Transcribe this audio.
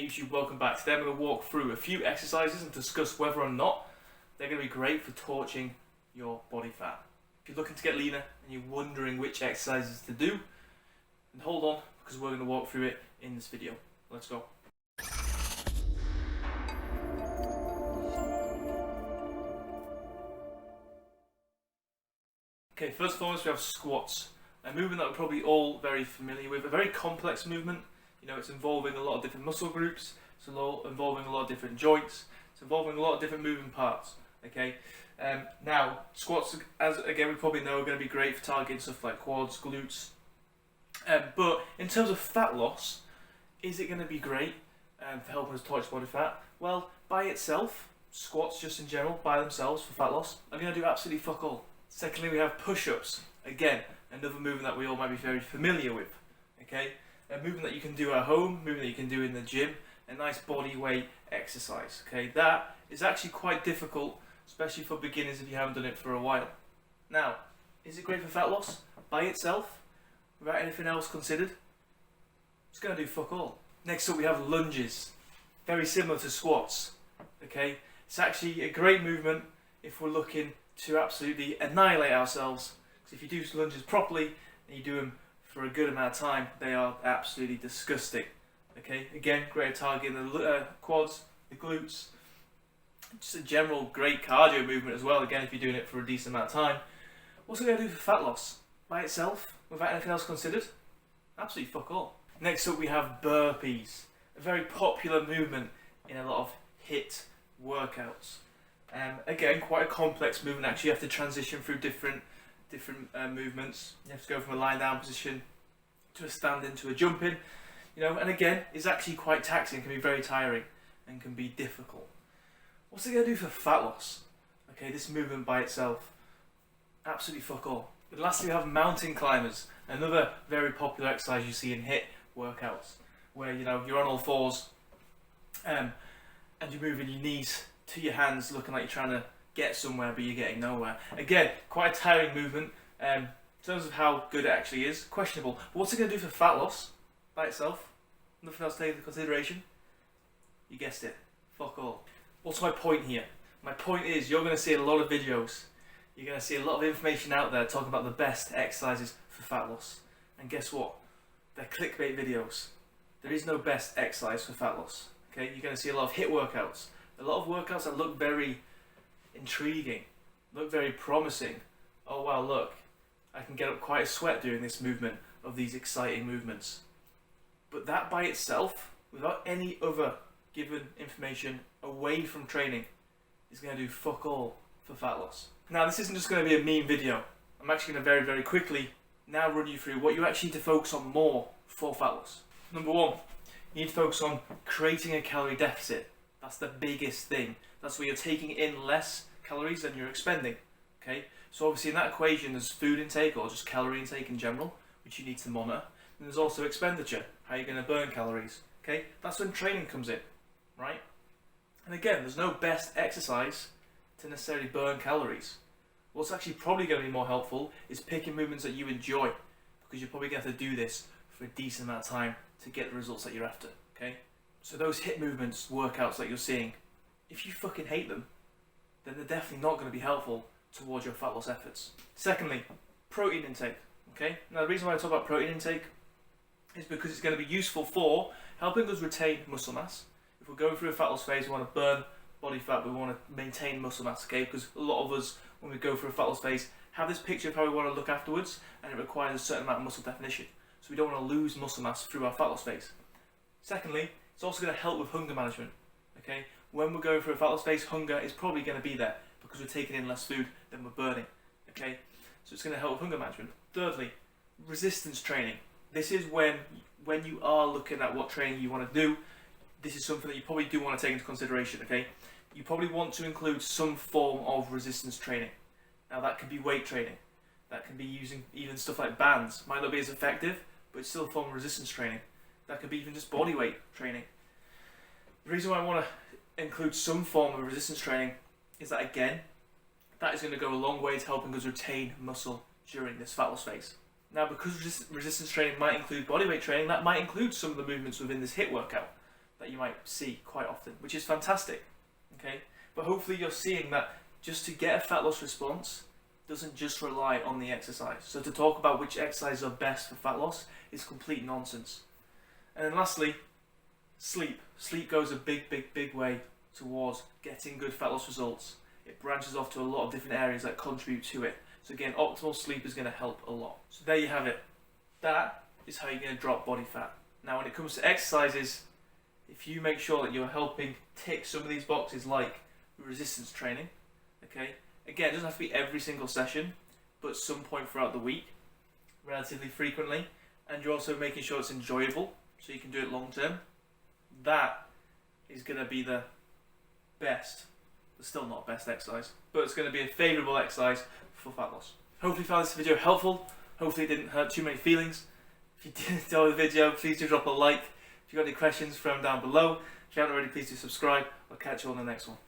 YouTube, welcome back. Today I'm going to walk through a few exercises and discuss whether or not they're going to be great for torching your body fat. If you're looking to get leaner and you're wondering which exercises to do, then hold on because we're going to walk through it in this video. Let's go. Okay, first and foremost we have squats. A movement that we're probably all very familiar with, a very complex movement. You know, it's involving a lot of different muscle groups, it's involving a lot of different joints, it's involving a lot of different moving parts, okay? Now, squats, as again we probably know, are going to be great for targeting stuff like quads, glutes. But in terms of fat loss, is it going to be great for helping us torch body fat? Well, by itself, squats just in general, by themselves for fat loss, are going to do absolutely fuck all. Secondly, we have push-ups. Again, another movement that we all might be very familiar with, okay? A movement that you can do at home, movement that you can do in the gym, a nice body weight exercise, okay? That is actually quite difficult, especially for beginners if you haven't done it for a while. Now, is it great for fat loss? By itself, without anything else considered? It's going to do fuck all. Next up we have lunges. Very similar to squats, okay? It's actually a great movement if we're looking to absolutely annihilate ourselves. Because if you do lunges properly and you do them for a good amount of time, they are absolutely disgusting. Okay, again, great at targeting the quads, the glutes, just a general great cardio movement as well. Again, if you're doing it for a decent amount of time. What's it going to do for fat loss? By itself, without anything else considered? Absolutely fuck all. Next up we have burpees. A very popular movement in a lot of HIIT workouts. Again, quite a complex movement actually. You have to transition through different movements. You have to go from a lying down position to a standing to a jumping, you know, and again, it's actually quite taxing, can be very tiring and can be difficult. What's it going to do for fat loss? Okay, this movement by itself, absolutely fuck all. But lastly, we have mountain climbers, another very popular exercise you see in HIIT workouts, where, you know, you're on all fours and you're moving your knees to your hands, looking like you're trying to get somewhere but you're getting nowhere. Again, quite a tiring movement. In terms of how good it actually is, questionable. But what's it going to do for fat loss by itself? Nothing else to take into consideration? You guessed it, fuck all. What's my point here? My point is you're going to see a lot of videos, you're going to see a lot of information out there talking about the best exercises for fat loss. And guess what? They're clickbait videos. There is no best exercise for fat loss. Okay, you're going to see a lot of HIIT workouts. A lot of workouts that look very intriguing, look very promising. Oh wow, look, I can get up quite a sweat doing this movement of these exciting movements. But that by itself, without any other given information away from training, is going to do fuck all for fat loss. Now this isn't just going to be a meme video. I'm actually going to very quickly now run you through what you actually need to focus on more for fat loss. Number one, you need to focus on creating a calorie deficit. That's the biggest thing. That's where you're taking in less calories than you're expending. Okay, so obviously in that equation there's food intake or just calorie intake in general, which you need to monitor. And there's also expenditure, how you're going to burn calories. Okay, that's when training comes in, right? And again, there's no best exercise to necessarily burn calories. What's actually probably going to be more helpful is picking movements that you enjoy, because you're probably going to have to do this for a decent amount of time to get the results that you're after. Okay. So those HIIT movements, workouts that you're seeing, if you fucking hate them, then they're definitely not going to be helpful towards your fat loss efforts. Secondly, protein intake. Okay. Now the reason why I talk about protein intake is because it's going to be useful for helping us retain muscle mass. If we're going through a fat loss phase, we want to burn body fat, but we want to maintain muscle mass. Okay, because a lot of us, when we go through a fat loss phase, have this picture of how we want to look afterwards, and it requires a certain amount of muscle definition. So we don't want to lose muscle mass through our fat loss phase. Secondly, it's also going to help with hunger management. Okay, when we're going through a fat loss phase, hunger is probably going to be there because we're taking in less food than we're burning. Okay, so it's going to help with hunger management. Thirdly, resistance training. This is when you are looking at what training you want to do, this is something that you probably do want to take into consideration. Okay, you probably want to include some form of resistance training. Now that could be weight training, that can be using even stuff like bands. Might not be as effective, but it's still a form of resistance training. That could be even just body weight training. The reason why I want to include some form of resistance training is that, again, that is going to go a long way to helping us retain muscle during this fat loss phase. Now, because resistance training might include body weight training, that might include some of the movements within this HIIT workout. that you might see quite often, which is fantastic. Okay, but hopefully you're seeing that just to get a fat loss response doesn't just rely on the exercise. So to talk about which exercises are best for fat loss is complete nonsense. And then lastly, sleep. Sleep goes a big way towards getting good fat loss results. It branches off to a lot of different areas that contribute to it. So again, optimal sleep is going to help a lot. So there you have it. That is how you're going to drop body fat. Now when it comes to exercises, if you make sure that you're helping tick some of these boxes like resistance training, okay, again, it doesn't have to be every single session, but at some point throughout the week, relatively frequently, and you're also making sure it's enjoyable so you can do it long term, that is going to be the best, but still not best exercise, but it's going to be a favourable exercise for fat loss. Hopefully you found this video helpful. Hopefully it didn't hurt too many feelings. If you did enjoy the video, please do drop a like. If you've got any questions, throw them down below. If you haven't already, please do subscribe. I'll catch you on the next one.